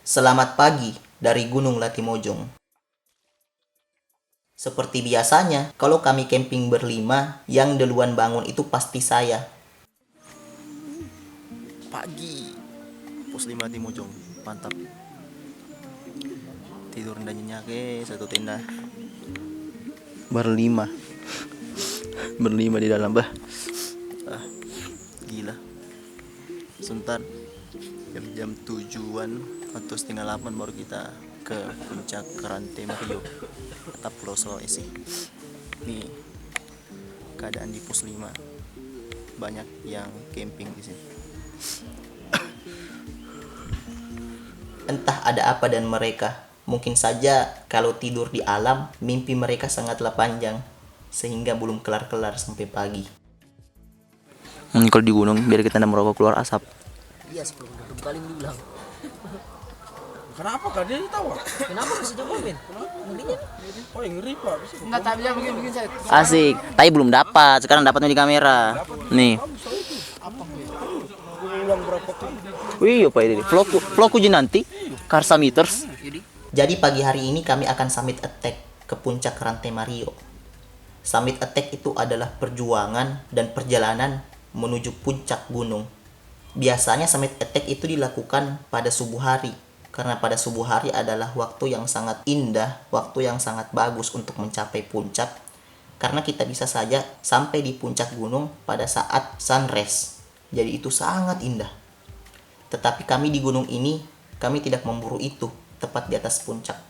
Selamat pagi dari Gunung Latimojong. Seperti biasanya, kalau kami camping berlima, yang duluan bangun itu pasti saya. Pagi pos 5 Timojong, mantap. Tidur dan nyenyak satu tenda berlima berlima di dalam gila. Sebentar, jam 7-an atau setengah 8 baru kita ke puncak Rantai Mario atau Pulau Sulawesi. Nih keadaan di pos 5, banyak yang camping di sini. Entah ada apa dan mereka. Mungkin saja kalau tidur di alam, mimpi mereka sangatlah panjang, sehingga belum kelar-kelar sampai pagi. Kalau di gunung biar kita tidak merokok keluar asap. Iya, 10 kali bilang. Kenapa kak dia tahu? Kenapa bisa coba Ben? Mendingin. Oh yang ngeri pak. Enggak tahu dia begini saya. Asik, tapi belum dapat. Sekarang dapatnya di kamera. Nih. Ulang berapa kali? Wih, apa ini? Vlogku nanti. Karsa Meters. Jadi pagi hari ini kami akan summit attack ke puncak Rantai Mario. Summit attack itu adalah perjuangan dan perjalanan menuju puncak gunung. Biasanya summit attack itu dilakukan pada subuh hari, karena pada subuh hari adalah waktu yang sangat indah, waktu yang sangat bagus untuk mencapai puncak, karena kita bisa saja sampai di puncak gunung pada saat sunrise. Jadi itu sangat indah. Tetapi kami di gunung ini, kami tidak memburu itu, tepat di atas puncak.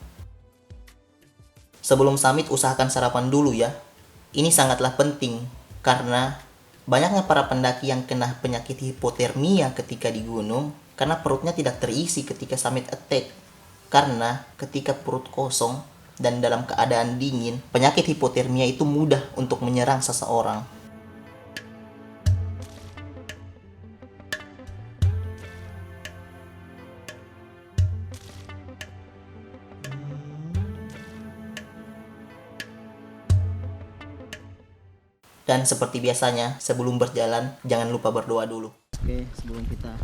Sebelum summit usahakan sarapan dulu ya. Ini sangatlah penting, karena banyaknya para pendaki yang kena penyakit hipotermia ketika di gunung, karena perutnya tidak terisi ketika summit attack. Karena ketika perut kosong dan dalam keadaan dingin, penyakit hipotermia itu mudah untuk menyerang seseorang. Dan seperti biasanya, sebelum berjalan, jangan lupa berdoa dulu. Oke, sebelum kita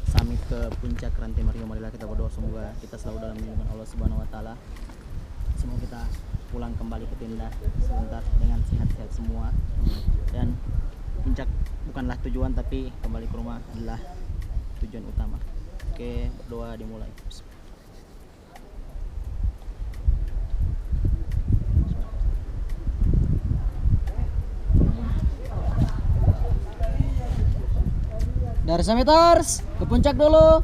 summit ke puncak Rantai Mario, marilah kita berdoa semoga kita selalu dalam lindungan Allah Subhanahu wa taala. Semoga kita pulang kembali ke tenda sebentar dengan sehat-sehat semua. Dan puncak bukanlah tujuan, tapi kembali ke rumah adalah tujuan utama. Oke, berdoa dimulai. Dari Sameters ke puncak dulu.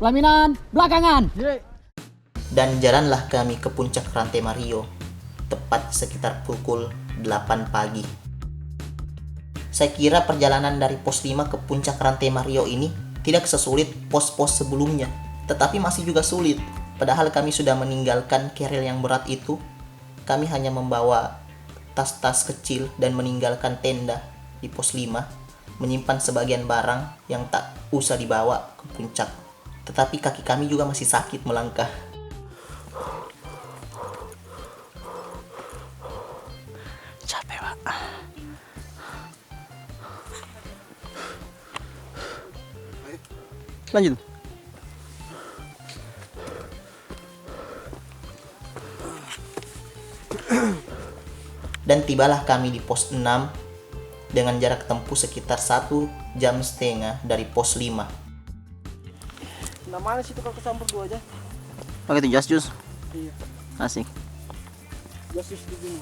Pelaminan belakangan. Dan jalanlah kami ke puncak Rantai Mario, tepat sekitar pukul 8 pagi. Saya kira perjalanan dari pos 5 ke puncak Rantai Mario ini tidak sesulit pos-pos sebelumnya, tetapi masih juga sulit. Padahal kami sudah meninggalkan keril yang berat itu, kami hanya membawa tas-tas kecil dan meninggalkan tenda di pos 5, menyimpan sebagian barang yang tak usah dibawa ke puncak. Tetapi kaki kami juga masih sakit melangkah. Capek, Pak. Lanjut. Dan tibalah kami di pos 6 dengan jarak tempuh sekitar 1,5 jam dari pos 5. Namanya situ kalau kecampur dua aja. Pakai itu jas jus. Iya. Asik. Yesus di sini.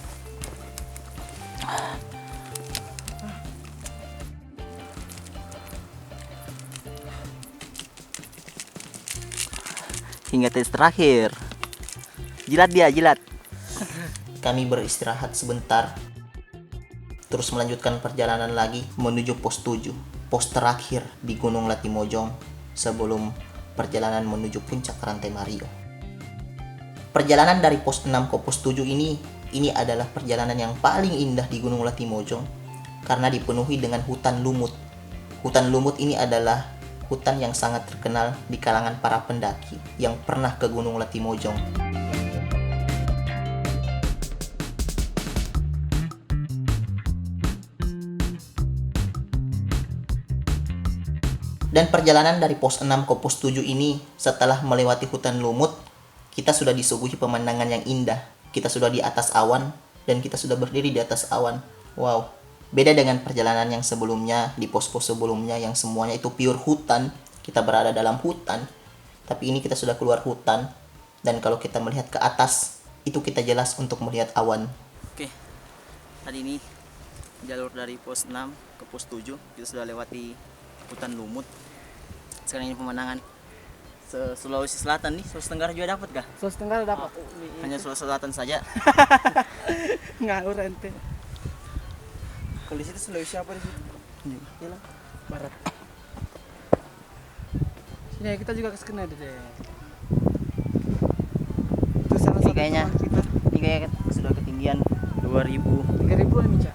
Hingga tes terakhir. Jilat dia, jilat. Kami beristirahat sebentar, terus melanjutkan perjalanan lagi menuju pos 7, pos terakhir di Gunung Latimojong sebelum perjalanan menuju puncak Rantai Mario. Perjalanan dari pos 6 ke pos 7 ini adalah perjalanan yang paling indah di Gunung Latimojong karena dipenuhi dengan hutan lumut. Hutan lumut ini adalah hutan yang sangat terkenal di kalangan para pendaki yang pernah ke Gunung Latimojong. Dan perjalanan dari pos 6 ke pos 7 ini setelah melewati hutan lumut, kita sudah disuguhi pemandangan yang indah. Kita sudah di atas awan dan kita sudah berdiri di atas awan. Wow, beda dengan perjalanan yang sebelumnya, di pos-pos sebelumnya yang semuanya itu pure hutan. Kita berada dalam hutan, tapi ini kita sudah keluar hutan. Dan kalau kita melihat ke atas, itu kita jelas untuk melihat awan. Oke, tadi ini jalur dari pos 6 ke pos 7 kita sudah lewati hutan lumut. Sekarang ini pemandangan Sulawesi Selatan nih. Sulawesi Tenggara juga dapat kah? Sulawesi Tenggara dapat. Hanya Sulawesi Selatan saja. Ngawur ente. Kalau di situ Sulawesi apa di situ? Iya, barat. Sini kita juga ke sana deh. Itu salah Ini satu kayaknya teman kita. ini kayak sudah ketinggian 2000 3.000 nih Mica.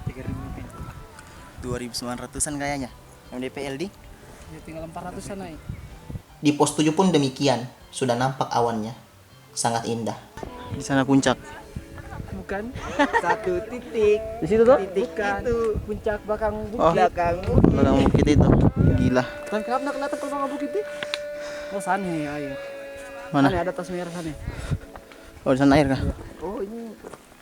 2900-an kayaknya. MDPL di Ya, tinggal 400-an naik. Di pos 7 pun demikian, sudah nampak awannya. Sangat indah. di sana puncak. Bukan. Satu titik. Di situ tuh? Titik itu puncak belakang bukit. Oh. Belakang Belakang bukit itu. Gila. Dan kenapa nak kelihatan ke belakang bukit itu? Oh sana ya air. Mana? Sana ada tas merah sana. Oh, di sana air kah? Oh ini.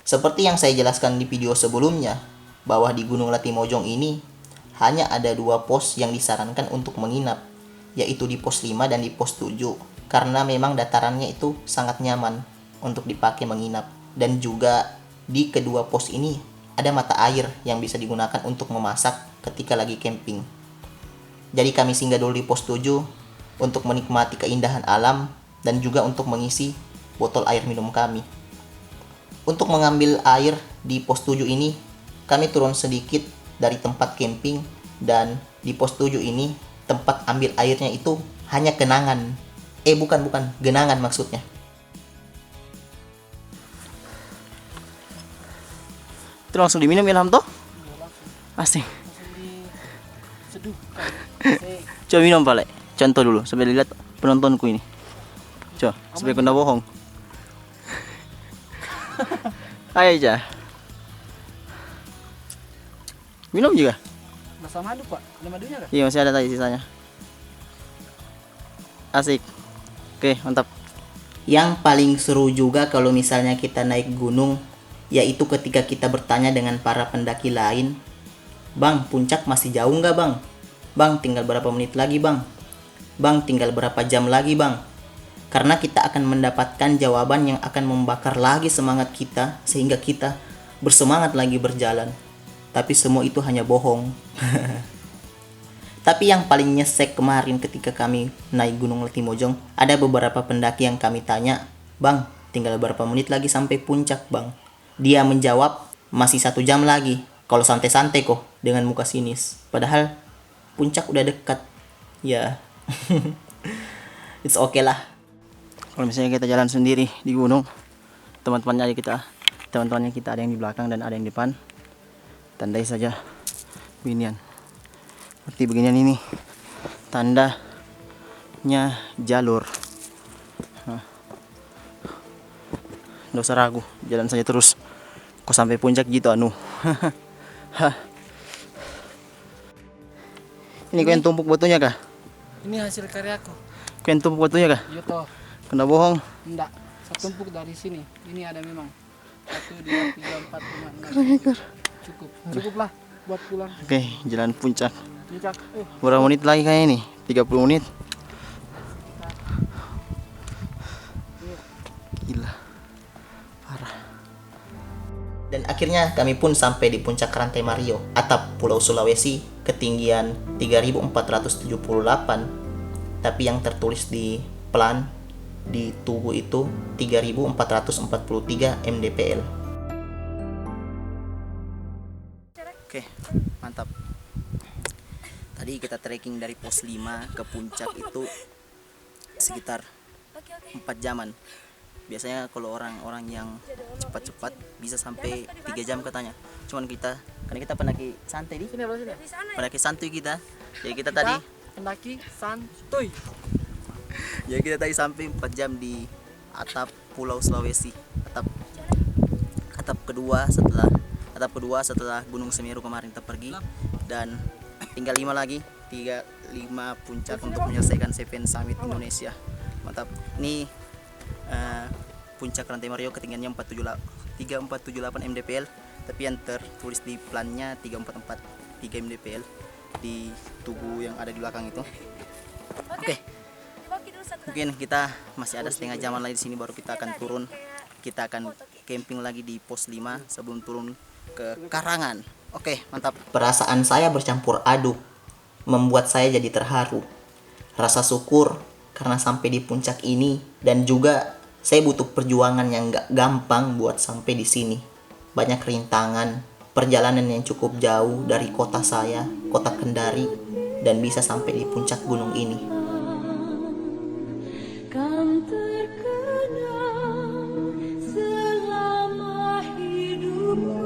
Seperti yang saya jelaskan di video sebelumnya, bahwa di Gunung Latimojong ini hanya ada 2 pos yang disarankan untuk menginap, yaitu di pos 5 dan di pos 7, karena memang datarannya itu sangat nyaman untuk dipakai menginap. Dan juga di kedua pos ini ada mata air yang bisa digunakan untuk memasak ketika lagi camping. Jadi kami singgah dulu di pos 7 untuk menikmati keindahan alam dan juga untuk mengisi botol air minum kami. Untuk mengambil air di pos 7 ini, kami turun sedikit dari tempat camping, dan di pos 7 ini tempat ambil airnya itu hanya genangan. Bukan, genangan maksudnya. Itu langsung diminum Ilham toh? Asing. Coba minum Pak. Contoh dulu sampai dilihat penontonku ini. Coba, supaya kena bohong. Ayo aja. Minum juga? Rasa madu Pak. Ada madunya kan? Iya, masih ada tadi sisanya. Asik. Oke, mantap. Yang paling seru juga kalau misalnya kita naik gunung, yaitu ketika kita bertanya dengan para pendaki lain, "Bang, puncak masih jauh nggak bang? Bang, tinggal berapa menit lagi bang? Bang, tinggal berapa jam lagi bang?" Karena kita akan mendapatkan jawaban yang akan membakar lagi semangat kita, sehingga kita bersemangat lagi berjalan. Tapi semua itu hanya bohong. Tapi yang paling nyesek kemarin ketika kami naik Gunung Latimojong, ada beberapa pendaki yang kami tanya, "Bang, tinggal berapa menit lagi sampai puncak bang?" Dia menjawab, "Masih 1 jam lagi." Kalau santai-santai kok, dengan muka sinis. Padahal puncak udah dekat. Ya, it's okay lah. Kalau misalnya kita jalan sendiri di gunung, teman-temannya kita ada yang di belakang dan ada yang di depan. Tandai saja beginian. Seperti beginian ini tandanya jalur. Nggak usah ragu, jalan saja terus. Kok sampai puncak gitu anu. Ini kau yang tumpuk batunya kah? Ini hasil karyaku. Kau yang tumpuk batunya kah? Yoto. Kena bohong. Enggak. Satu tumpuk dari sini. Ini ada memang. 1, 2, 3, 4, 5, 6. Cukup. Cukuplah buat pulang. Oke, jalan puncak. Puncak. Berapa menit lagi kayak ini? 30 menit. Gila. Parah. Dan akhirnya kami pun sampai di puncak Rantai Mario, atap Pulau Sulawesi, ketinggian 3478. Tapi yang tertulis di plan di tubuh itu 3443 mdpl. Oke, mantap. Tadi kita trekking dari pos 5 ke puncak itu sekitar 4 jaman. Biasanya kalau orang-orang yang cepat-cepat bisa sampai 3 jam katanya. Cuman kita, karena kita pendaki santai di Sini, sini. pendaki santuy kita. Jadi kita tadi Pendaki santuy. ya kita tadi sampai 4 jam di atap Pulau Sulawesi, atap kedua setelah Gunung Semeru kemarin kita pergi, dan tinggal 5 5 puncak untuk menyelesaikan Seven Summit Indonesia. Mantap. Ini puncak Rantai Mario ketinggiannya 3478 mdpl, tapi yang tertulis di plannya 3443 mdpl di tugu yang ada di belakang itu. Oke. Mungkin kita masih ada setengah jaman lagi di sini baru kita akan turun. Kita akan camping lagi di pos 5 sebelum turun ke Karangan. Oke, mantap. Perasaan saya bercampur aduk, membuat saya jadi terharu. Rasa syukur karena sampai di puncak ini, dan juga saya butuh perjuangan yang gak gampang buat sampai di sini. Banyak rintangan, perjalanan yang cukup jauh dari kota saya, kota Kendari, dan bisa sampai di puncak gunung ini. Kan terkenang selama hidupku,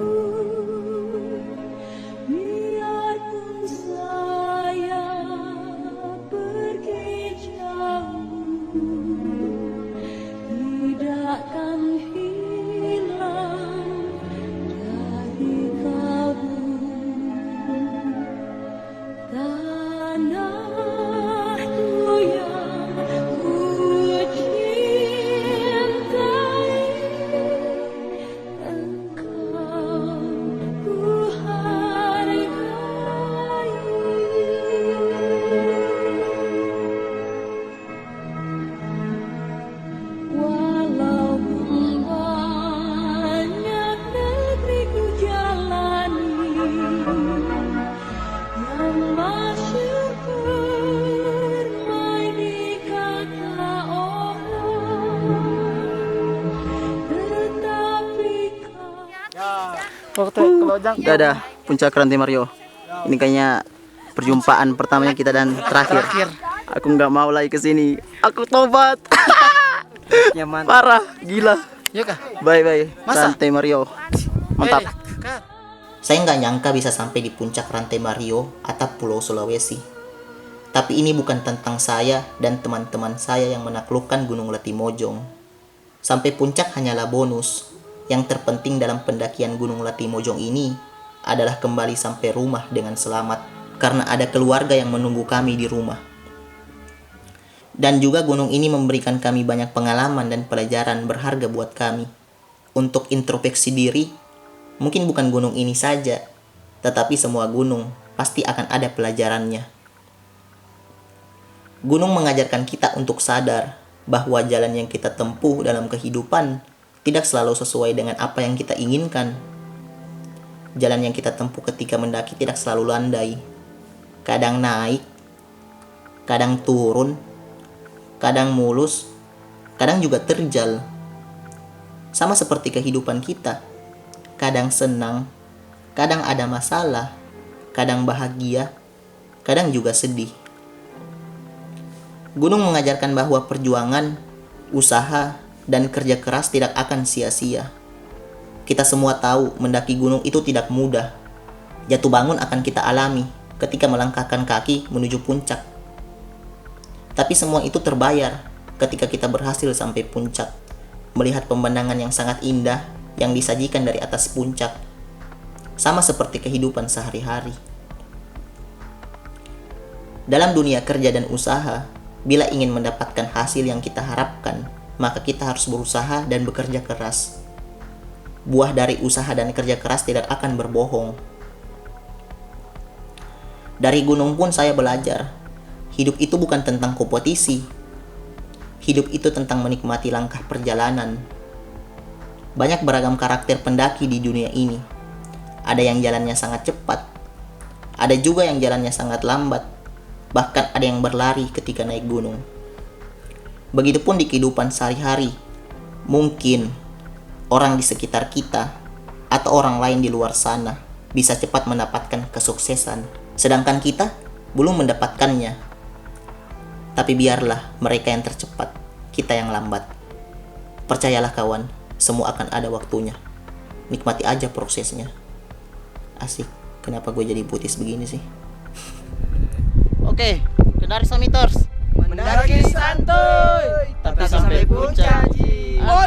biarpun saya pergi jauh, tidakkan hilang dari kalbu. Tanahku yang ku cintai, engkau ku hargai. Walaupun banyak negeri ku jalani, yang masyhur permai di kata orang, tetapi kau Udah puncak Rantai Mario. Ini kayaknya perjumpaan pertamanya kita dan terakhir. Aku nggak mau lagi ke sini. Aku tobat. Nyaman. Parah, gila. Ya kah? Bye. Masa? Rantai Mario. Mantap. Kak. Saya nggak nyangka bisa sampai di puncak Rantai Mario atau Pulau Sulawesi. Tapi ini bukan tentang saya dan teman-teman saya yang menaklukkan Gunung Latimojong. Sampai puncak hanyalah bonus. Yang terpenting dalam pendakian Gunung Latimojong ini adalah kembali sampai rumah dengan selamat, karena ada keluarga yang menunggu kami di rumah. Dan juga gunung ini memberikan kami banyak pengalaman dan pelajaran berharga buat kami. Untuk introspeksi diri, mungkin bukan gunung ini saja, tetapi semua gunung pasti akan ada pelajarannya. Gunung mengajarkan kita untuk sadar bahwa jalan yang kita tempuh dalam kehidupan tidak selalu sesuai dengan apa yang kita inginkan. Jalan yang kita tempuh ketika mendaki tidak selalu landai. Kadang naik, kadang turun, kadang mulus, kadang juga terjal. Sama seperti kehidupan kita. Kadang senang, kadang ada masalah, kadang bahagia, kadang juga sedih. Gunung mengajarkan bahwa perjuangan, usaha, dan kerja keras tidak akan sia-sia. Kita semua tahu mendaki gunung itu tidak mudah. Jatuh bangun akan kita alami ketika melangkahkan kaki menuju puncak. Tapi semua itu terbayar ketika kita berhasil sampai puncak, melihat pemandangan yang sangat indah yang disajikan dari atas puncak. Sama seperti kehidupan sehari-hari. Dalam dunia kerja dan usaha, bila ingin mendapatkan hasil yang kita harapkan, maka kita harus berusaha dan bekerja keras. Buah dari usaha dan kerja keras tidak akan berbohong. Dari gunung pun saya belajar, hidup itu bukan tentang kompetisi. Hidup itu tentang menikmati langkah perjalanan. Banyak beragam karakter pendaki di dunia ini. Ada yang jalannya sangat cepat, ada juga yang jalannya sangat lambat, bahkan ada yang berlari ketika naik gunung. Begitupun di kehidupan sehari-hari. Mungkin orang di sekitar kita atau orang lain di luar sana bisa cepat mendapatkan kesuksesan, sedangkan kita belum mendapatkannya. Tapi biarlah mereka yang tercepat, kita yang lambat. Percayalah kawan, semua akan ada waktunya. Nikmati aja prosesnya. Asik, kenapa gue jadi putis begini sih? Oke, Kendari Summiters. Mendaki santuy, Tapi sampai puncak, Ji. Oh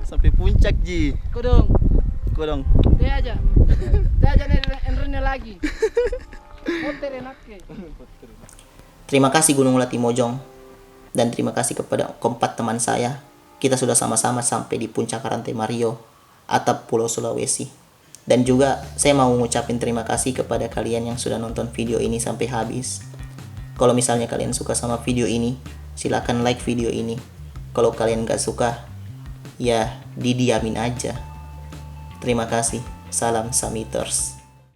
sampai puncak, Ji. Kudung. Kodong. Dia aja. lagi. Hotel enak ke. Terima kasih Gunung Latimojong, dan terima kasih kepada keempat teman saya. Kita sudah sama-sama sampai di puncak Rantai Mario, atap Pulau Sulawesi. Dan juga saya mau ngucapin terima kasih kepada kalian yang sudah nonton video ini sampai habis. Kalau misalnya kalian suka sama video ini, silakan like video ini. Kalau kalian gak suka, ya didiamin aja. Terima kasih. Salam Samiters.